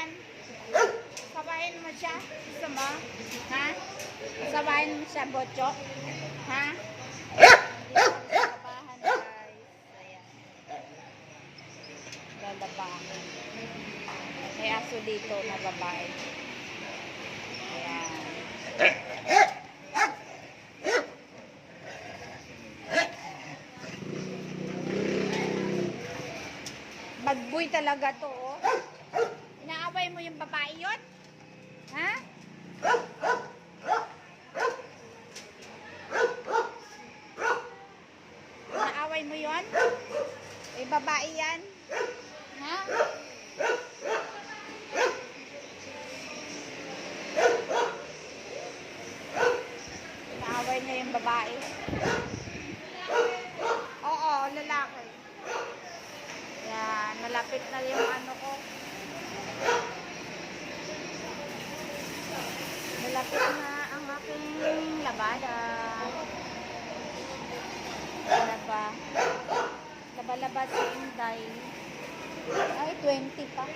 yan. Sabayin mo siya. Gusto mo? Ha? Sabayin mo siya, Bocho. Ha? Lalabahan, guys. Ayan. Lalabahan. May aso dito na babae. Ayan. Bagboy talaga to, oh. Inaaway mo yung babae yun? Ha? Inaaway mo yun? Eh, babae yan? Ha? Inaaway niya yung babae. Oo, lalaki. Yan, malapit na yung ano ko. Malapit na ang aking labada. Laba. Laba-laba si Inday. Ay, 20 pa.